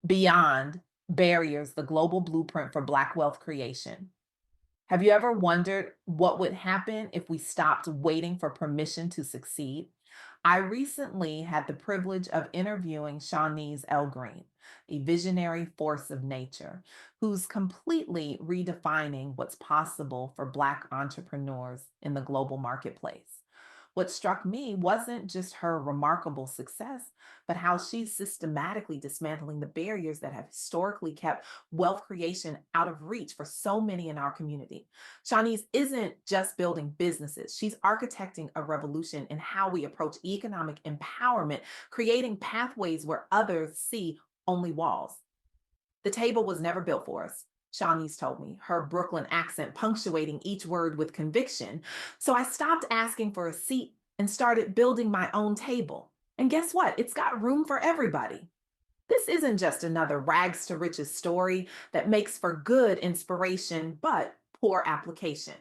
Beyond Barriers, the Global Blueprint for Black Wealth Creation. Have you ever wondered what would happen if we stopped waiting for permission to succeed? I recently had the privilege of interviewing Shaunese L Green, a visionary force of nature who's completely redefining what's possible for Black entrepreneurs in the global marketplace. What struck me wasn't just her remarkable success, but how she's systematically dismantling the barriers that have historically kept wealth creation out of reach for so many in our community. Shawnese isn't just building businesses, she's architecting a revolution in how we approach economic empowerment, creating pathways where others see only walls. The table was never built for us, Shawnese told me, her Brooklyn accent punctuating each word with conviction. So I stopped asking for a seat and started building my own table. And guess what? It's got room for everybody. This isn't just another rags to riches story that makes for good inspiration, but poor application.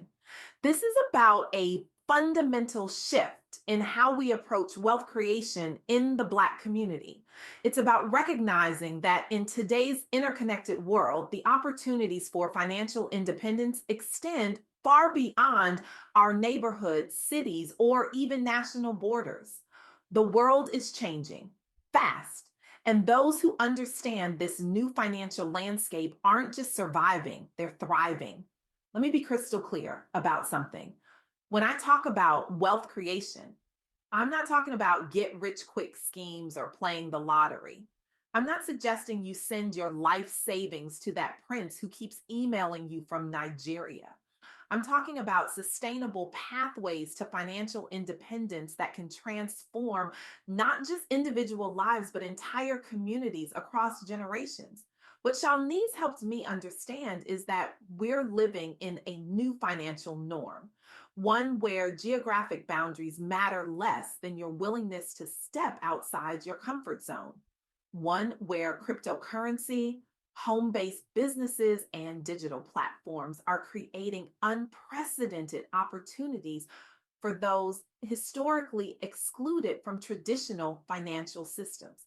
This is about a fundamental shift in how we approach wealth creation in the Black community. It's about recognizing that in today's interconnected world, the opportunities for financial independence extend far beyond our neighborhoods, cities, or even national borders. The world is changing fast, and those who understand this new financial landscape aren't just surviving, they're thriving. Let me be crystal clear about something. When I talk about wealth creation, I'm not talking about get rich quick schemes or playing the lottery. I'm not suggesting you send your life savings to that prince who keeps emailing you from Nigeria. I'm talking about sustainable pathways to financial independence that can transform not just individual lives, but entire communities across generations. What Shawnese helped me understand is that we're living in a new financial norm, one where geographic boundaries matter less than your willingness to step outside your comfort zone, one where cryptocurrency, home based businesses, and digital platforms are creating unprecedented opportunities for those historically excluded from traditional financial systems.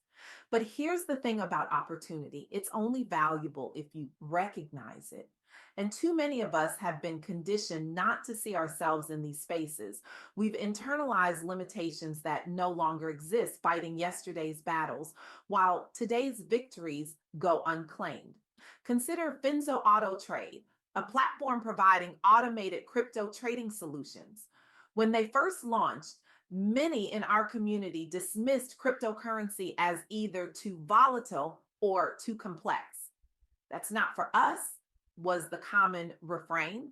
But here's the thing about opportunity, it's only valuable if you recognize it. And too many of us have been conditioned not to see ourselves in these spaces. We've internalized limitations that no longer exist, fighting yesterday's battles, while today's victories go unclaimed. Consider Finzo Auto Trade, a platform providing automated crypto trading solutions. When they first launched, many in our community dismissed cryptocurrency as either too volatile or too complex. That's not for us, was the common refrain.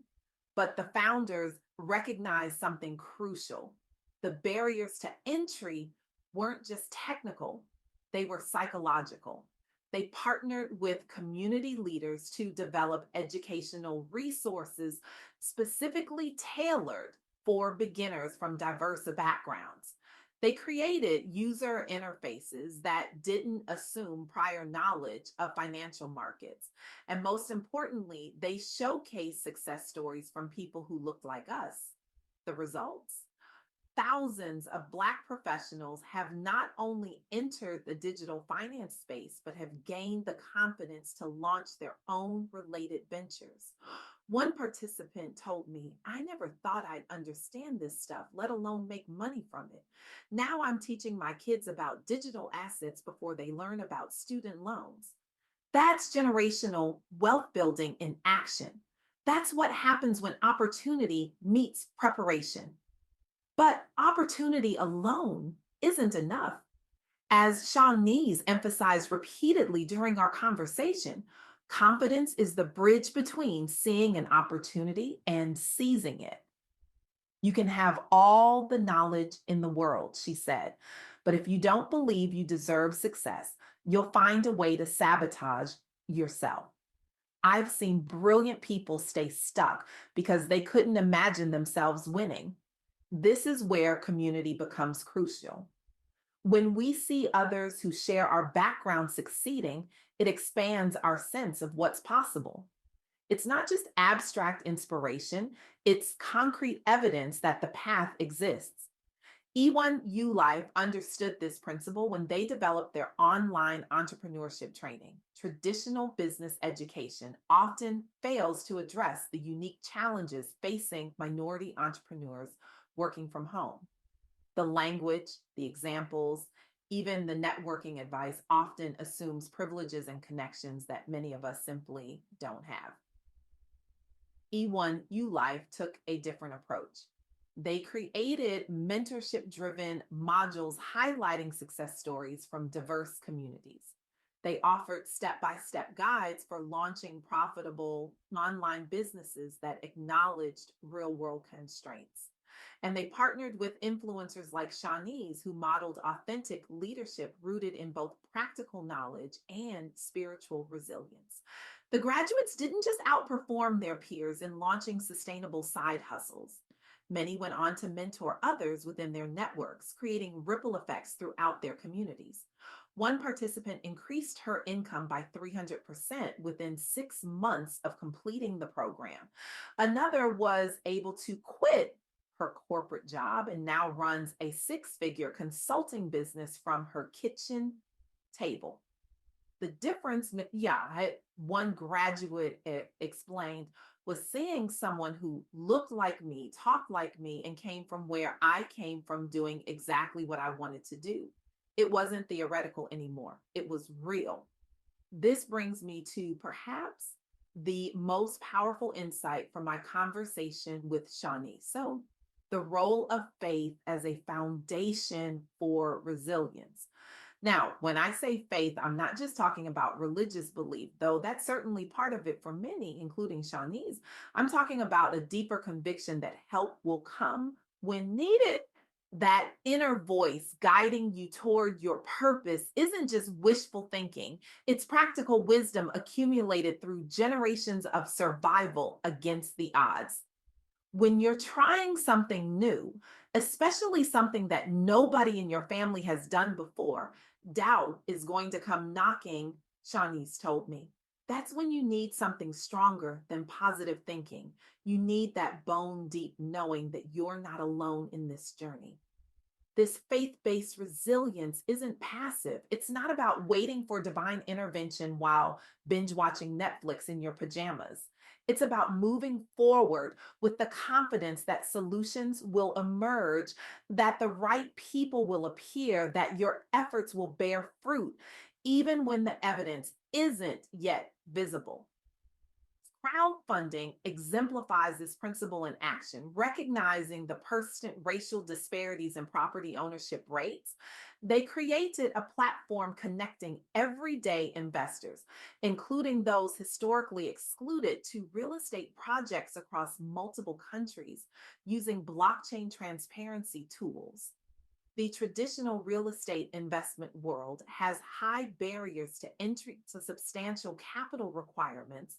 But the founders recognized something crucial. The barriers to entry weren't just technical, they were psychological. They partnered with community leaders to develop educational resources specifically tailored for beginners from diverse backgrounds. They created user interfaces that didn't assume prior knowledge of financial markets. And most importantly, they showcase success stories from people who looked like us. The results? Thousands of Black professionals have not only entered the digital finance space, but have gained the confidence to launch their own related ventures. One participant told me, I never thought I'd understand this stuff, let alone make money from it. Now I'm teaching my kids about digital assets before they learn about student loans. That's generational wealth building in action. That's what happens when opportunity meets preparation. But opportunity alone isn't enough. As Shawnese emphasized repeatedly during our conversation, confidence is the bridge between seeing an opportunity and seizing it. You can have all the knowledge in the world, she said, but if you don't believe you deserve success, you'll find a way to sabotage yourself. I've seen brilliant people stay stuck because they couldn't imagine themselves winning. This is where community becomes crucial. When we see others who share our background succeeding, it expands our sense of what's possible. It's not just abstract inspiration, it's concrete evidence that the path exists. E1U Life understood this principle when they developed their online entrepreneurship training. Traditional business education often fails to address the unique challenges facing minority entrepreneurs working from home. The language, the examples, even the networking advice often assumes privileges and connections that many of us simply don't have. E1U Life took a different approach. They created mentorship driven modules highlighting success stories from diverse communities. They offered step by step guides for launching profitable online businesses that acknowledged real world constraints. And they partnered with influencers like Shaunese, who modeled authentic leadership rooted in both practical knowledge and spiritual resilience. The graduates didn't just outperform their peers in launching sustainable side hustles. Many went on to mentor others within their networks, creating ripple effects throughout their communities. One participant increased her income by 300% within 6 months of completing the program. Another was able to quit her corporate job and now runs a six-figure consulting business from her kitchen table. The difference, yeah, one graduate explained, was seeing someone who looked like me, talked like me, and came from where I came from doing exactly what I wanted to do. It wasn't theoretical anymore, it was real. This brings me to perhaps the most powerful insight from my conversation with Shawnee. So, the role of faith as a foundation for resilience. Now, when I say faith, I'm not just talking about religious belief, though that's certainly part of it for many, including Shawnees. I'm talking about a deeper conviction that help will come when needed. That inner voice guiding you toward your purpose isn't just wishful thinking, it's practical wisdom accumulated through generations of survival against the odds. When you're trying something new, especially something that nobody in your family has done before, doubt is going to come knocking, Shawnee's told me. That's when you need something stronger than positive thinking. You need that bone deep knowing that you're not alone in this journey. This faith based resilience isn't passive. It's not about waiting for divine intervention while binge watching Netflix in your pajamas. It's about moving forward with the confidence that solutions will emerge, that the right people will appear, that your efforts will bear fruit, even when the evidence isn't yet visible. Crowdfunding exemplifies this principle in action, recognizing the persistent racial disparities in property ownership rates. They created a platform connecting everyday investors, including those historically excluded, to real estate projects across multiple countries using blockchain transparency tools. The traditional real estate investment world has high barriers to entry to substantial capital requirements,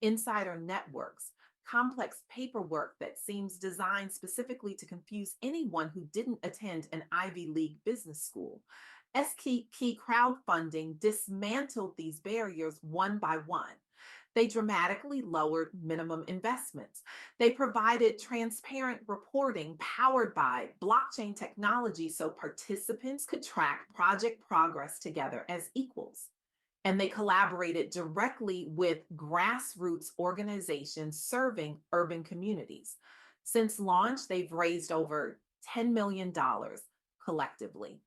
insider networks, complex paperwork that seems designed specifically to confuse anyone who didn't attend an Ivy League business school. Key crowdfunding dismantled these barriers one by one. They dramatically lowered minimum investments. They provided transparent reporting powered by blockchain technology so participants could track project progress together as equals. And they collaborated directly with grassroots organizations serving urban communities. Since launch, they've raised over $10 million dollars collectively.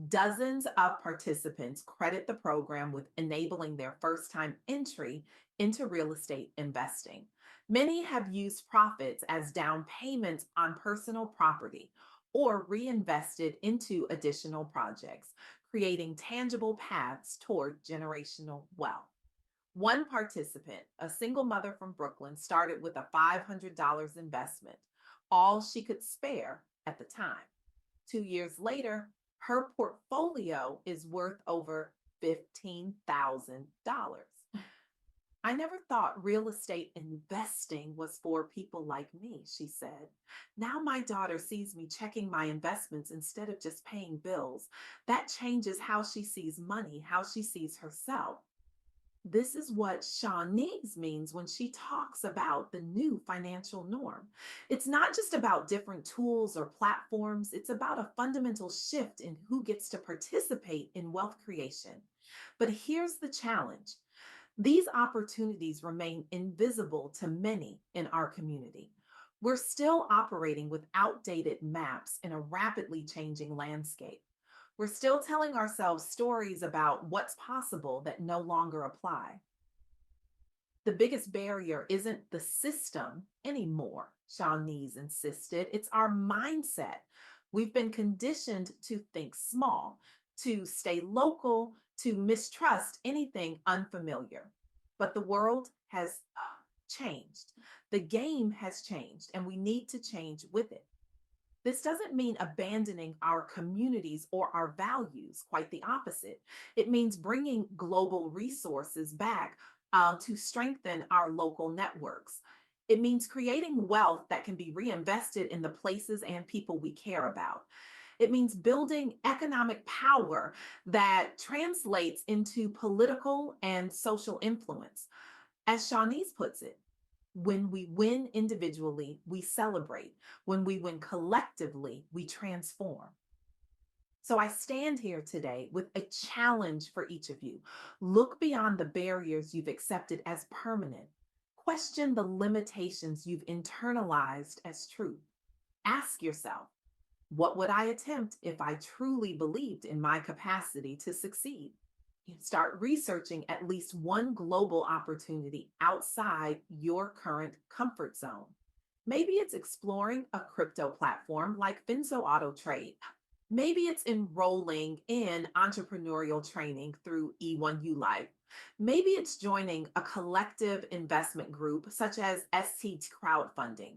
Dozens of participants credit the program with enabling their first time entry into real estate investing. Many have used profits as down payments on personal property or reinvested into additional projects, creating tangible paths toward generational wealth. One participant, a single mother from Brooklyn, started with a $500 investment, all she could spare at the time. 2 years later, her portfolio is worth over $15,000. I never thought real estate investing was for people like me, she said. Now my daughter sees me checking my investments instead of just paying bills. That changes how she sees money, how she sees herself. This is what Shaunese means when she talks about the new financial norm. It's not just about different tools or platforms, it's about a fundamental shift in who gets to participate in wealth creation. But here's the challenge: these opportunities remain invisible to many in our community. We're still operating with outdated maps in a rapidly changing landscape. We're still telling ourselves stories about what's possible that no longer apply. The biggest barrier isn't the system anymore, Shawnese insisted. It's our mindset. We've been conditioned to think small, to stay local, to mistrust anything unfamiliar. But the world has changed. The game has changed, and we need to change with it. This doesn't mean abandoning our communities or our values, quite the opposite. It means bringing global resources back to strengthen our local networks. It means creating wealth that can be reinvested in the places and people we care about. It means building economic power that translates into political and social influence. As Shawnese puts it, when we win individually, we celebrate. When we win collectively, we transform. So I stand here today with a challenge for each of you. Look beyond the barriers you've accepted as permanent. Question the limitations you've internalized as truth. Ask yourself, what would I attempt if I truly believed in my capacity to succeed? You start researching at least one global opportunity outside your current comfort zone. Maybe it's exploring a crypto platform like Finzo Auto Trade. Maybe it's enrolling in entrepreneurial training through E1U Life. Maybe it's joining a collective investment group such as ST crowdfunding.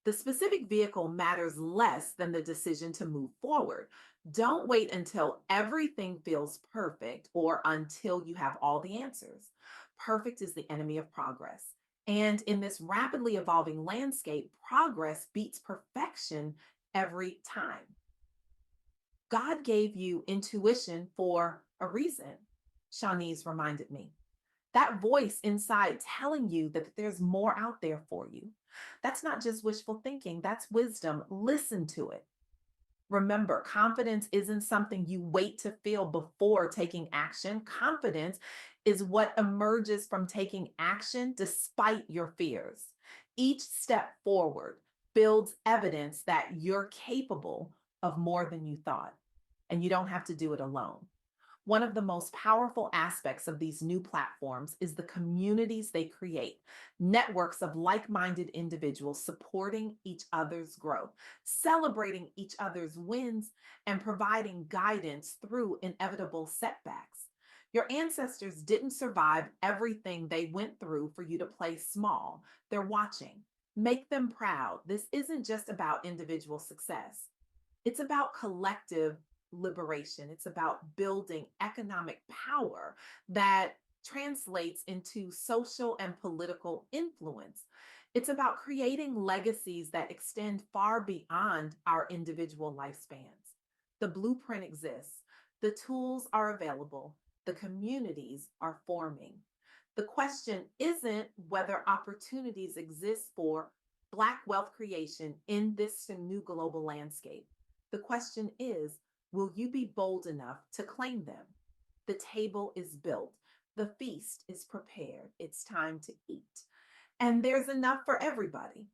The specific vehicle matters less than the decision to move forward. Don't wait until everything feels perfect or until you have all the answers. Perfect is the enemy of progress. And in this rapidly evolving landscape, progress beats perfection every time. God gave you intuition for a reason, Shawnese reminded me. That voice inside telling you that there's more out there for you. That's not just wishful thinking, that's wisdom. Listen to it. Remember, confidence isn't something you wait to feel before taking action. Confidence is what emerges from taking action despite your fears. Each step forward builds evidence that you're capable of more than you thought, and you don't have to do it alone. One of the most powerful aspects of these new platforms is the communities they create, networks of like minded individuals supporting each other's growth, celebrating each other's wins, and providing guidance through inevitable setbacks. Your ancestors didn't survive everything they went through for you to play small. They're watching. Make them proud. This isn't just about individual success. It's about collective liberation. It's about building economic power that translates into social and political influence. It's about creating legacies that extend far beyond our individual lifespans. The blueprint exists, the tools are available, the communities are forming. The question isn't whether opportunities exist for Black wealth creation in this new global landscape. The question is, will you be bold enough to claim them? The table is built, the feast is prepared. It's time to eat. And there's enough for everybody.